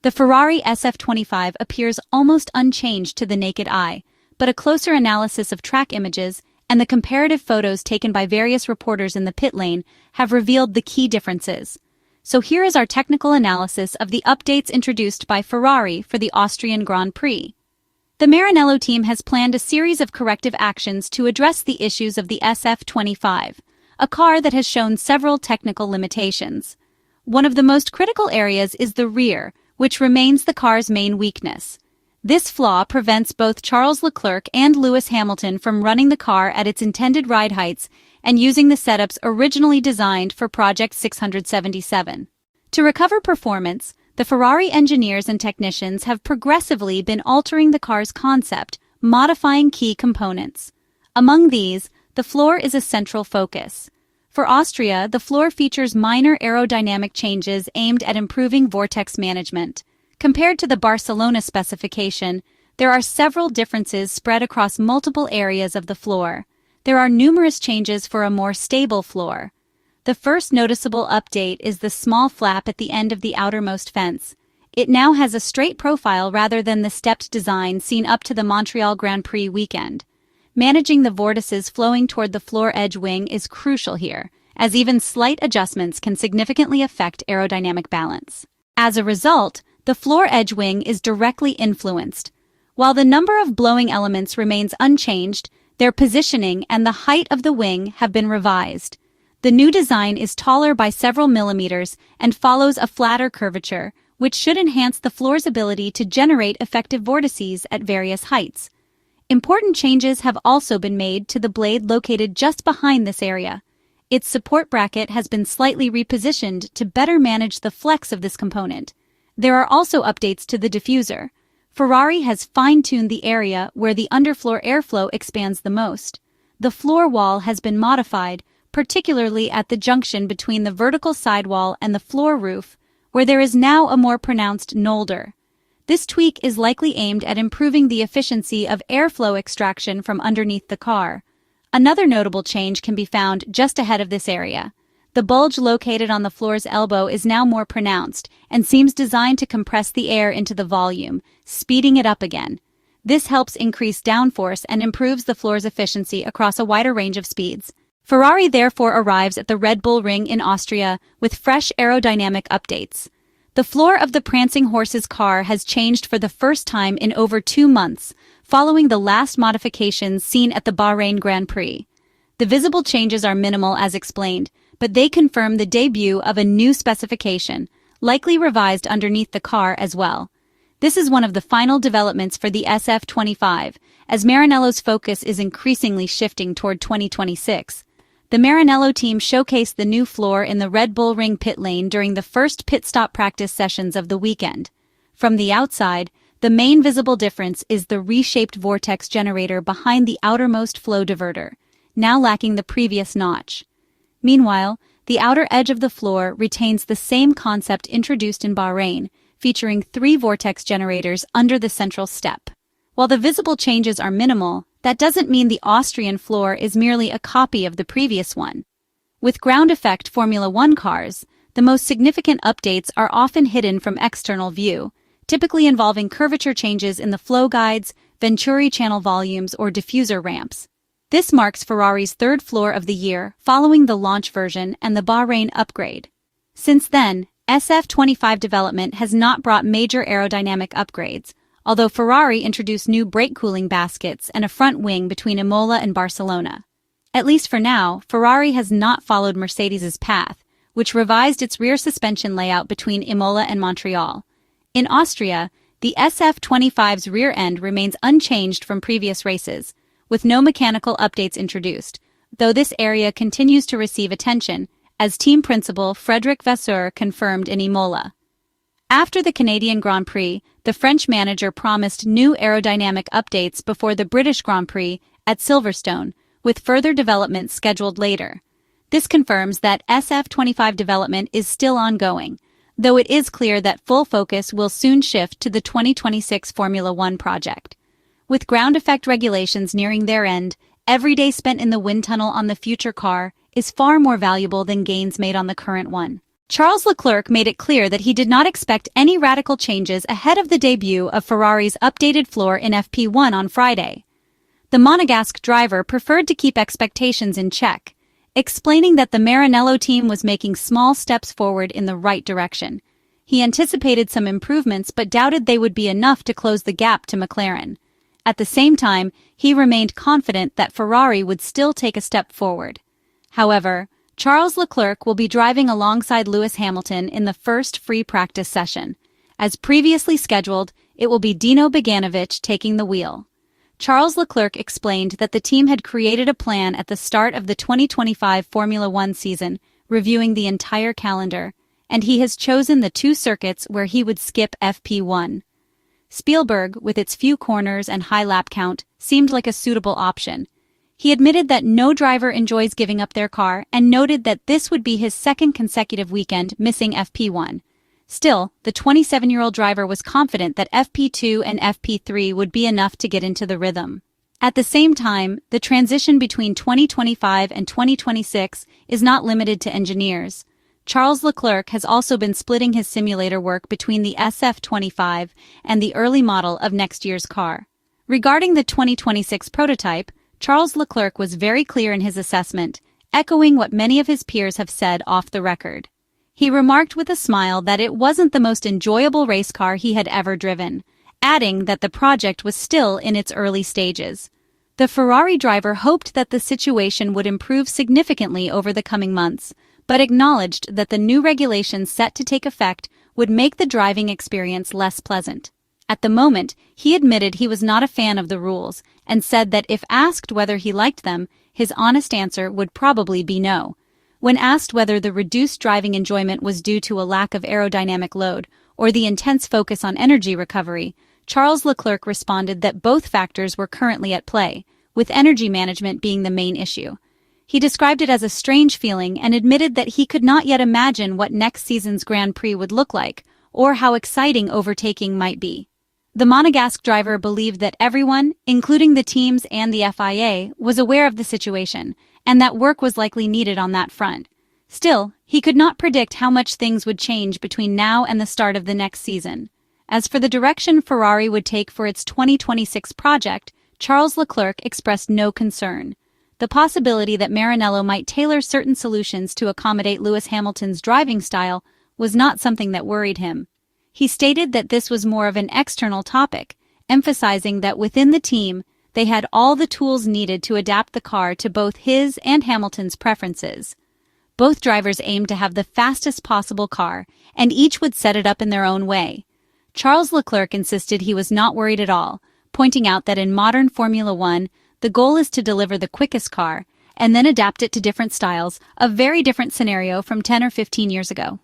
The Ferrari SF-25 appears almost unchanged to the naked eye, but a closer analysis of track images and the comparative photos taken by various reporters in the pit lane have revealed the key differences. So here is our technical analysis of the updates introduced by Ferrari for the Austrian Grand Prix. The Maranello team has planned a series of corrective actions to address the issues of the SF-25, a car that has shown several technical limitations. One of the most critical areas is the rear, which remains the car's main weakness. This flaw prevents both Charles Leclerc and Lewis Hamilton from running the car at its intended ride heights and using the setups originally designed for Project 677. To recover performance, the Ferrari engineers and technicians have progressively been altering the car's concept, modifying key components. Among these, the floor is a central focus. For Austria, the floor features minor aerodynamic changes aimed at improving vortex management. Compared to the Barcelona specification, there are several differences spread across multiple areas of the floor. There are numerous changes for a more stable floor. The first noticeable update is the small flap at the end of the outermost fence. It now has a straight profile rather than the stepped design seen up to the Montreal Grand Prix weekend. Managing the vortices flowing toward the floor edge wing is crucial here, as even slight adjustments can significantly affect aerodynamic balance. As a result, the floor edge wing is directly influenced. While the number of blowing elements remains unchanged, their positioning and the height of the wing have been revised. The new design is taller by several millimeters and follows a flatter curvature, which should enhance the floor's ability to generate effective vortices at various heights. Important changes have also been made to the blade located just behind this area. Its support bracket has been slightly repositioned to better manage the flex of this component. There are also updates to the diffuser. Ferrari has fine-tuned the area where the underfloor airflow expands the most. The floor wall has been modified, particularly at the junction between the vertical sidewall and the floor roof, where there is now a more pronounced nolder. This tweak is likely aimed at improving the efficiency of airflow extraction from underneath the car. Another notable change can be found just ahead of this area. The bulge located on the floor's elbow is now more pronounced and seems designed to compress the air into the volume, speeding it up again. This helps increase downforce and improves the floor's efficiency across a wider range of speeds. Ferrari therefore arrives at the Red Bull Ring in Austria with fresh aerodynamic updates. The floor of the prancing horse's car has changed for the first time in over 2 months, following the last modifications seen at the Bahrain Grand Prix. The visible changes are minimal as explained, but they confirm the debut of a new specification, likely revised underneath the car as well. This is one of the final developments for the SF-25, as Maranello's focus is increasingly shifting toward 2026. The Maranello team showcased the new floor in the Red Bull Ring pit lane during the first pit stop practice sessions of the weekend. From the outside, the main visible difference is the reshaped vortex generator behind the outermost flow diverter, now lacking the previous notch. Meanwhile, the outer edge of the floor retains the same concept introduced in Bahrain, featuring 3 vortex generators under the central step. While the visible changes are minimal, that doesn't mean the Austrian floor is merely a copy of the previous one. With ground effect Formula One cars, the most significant updates are often hidden from external view, typically involving curvature changes in the flow guides, Venturi channel volumes, or diffuser ramps. This marks Ferrari's 3rd floor of the year, following the launch version and the Bahrain upgrade. Since then, SF-25 development has not brought major aerodynamic upgrades, although Ferrari introduced new brake cooling baskets and a front wing between Imola and Barcelona. At least for now, Ferrari has not followed Mercedes' path, which revised its rear suspension layout between Imola and Montreal. In Austria, the SF-25's rear end remains unchanged from previous races, with no mechanical updates introduced, though this area continues to receive attention, as team principal Frédéric Vasseur confirmed in Imola. After the Canadian Grand Prix, the French manager promised new aerodynamic updates before the British Grand Prix at Silverstone, with further developments scheduled later. This confirms that SF-25 development is still ongoing, though it is clear that full focus will soon shift to the 2026 Formula One project. With ground effect regulations nearing their end, every day spent in the wind tunnel on the future car is far more valuable than gains made on the current one. Charles Leclerc made it clear that he did not expect any radical changes ahead of the debut of Ferrari's updated floor in FP1 on Friday. The Monegasque driver preferred to keep expectations in check, explaining that the Maranello team was making small steps forward in the right direction. He anticipated some improvements but doubted they would be enough to close the gap to McLaren. At the same time, he remained confident that Ferrari would still take a step forward. However, Charles Leclerc will be driving alongside Lewis Hamilton in the first free practice session. As previously scheduled, it will be Dino Beganovic taking the wheel. Charles Leclerc explained that the team had created a plan at the start of the 2025 Formula One season, reviewing the entire calendar, and he has chosen the two circuits where he would skip FP1. Spielberg, with its few corners and high lap count, seemed like a suitable option. He admitted that no driver enjoys giving up their car and noted that this would be his second consecutive weekend missing FP1. Still, the 27-year-old driver was confident that FP2 and FP3 would be enough to get into the rhythm. At the same time, the transition between 2025 and 2026 is not limited to engineers. Charles Leclerc has also been splitting his simulator work between the SF-25 and the early model of next year's car. Regarding the 2026 prototype, Charles Leclerc was very clear in his assessment, echoing what many of his peers have said off the record. He remarked with a smile that it wasn't the most enjoyable race car he had ever driven, adding that the project was still in its early stages. The Ferrari driver hoped that the situation would improve significantly over the coming months, but acknowledged that the new regulations set to take effect would make the driving experience less pleasant. At the moment, he admitted he was not a fan of the rules and said that if asked whether he liked them, his honest answer would probably be no. When asked whether the reduced driving enjoyment was due to a lack of aerodynamic load or the intense focus on energy recovery, Charles Leclerc responded that both factors were currently at play, with energy management being the main issue. He described it as a strange feeling and admitted that he could not yet imagine what next season's Grand Prix would look like or how exciting overtaking might be. The Monegasque driver believed that everyone, including the teams and the FIA, was aware of the situation, and that work was likely needed on that front. Still, he could not predict how much things would change between now and the start of the next season. As for the direction Ferrari would take for its 2026 project, Charles Leclerc expressed no concern. The possibility that Maranello might tailor certain solutions to accommodate Lewis Hamilton's driving style was not something that worried him. He stated that this was more of an external topic, emphasizing that within the team, they had all the tools needed to adapt the car to both his and Hamilton's preferences. Both drivers aimed to have the fastest possible car, and each would set it up in their own way. Charles Leclerc insisted he was not worried at all, pointing out that in modern Formula One, the goal is to deliver the quickest car, and then adapt it to different styles, a very different scenario from 10 or 15 years ago.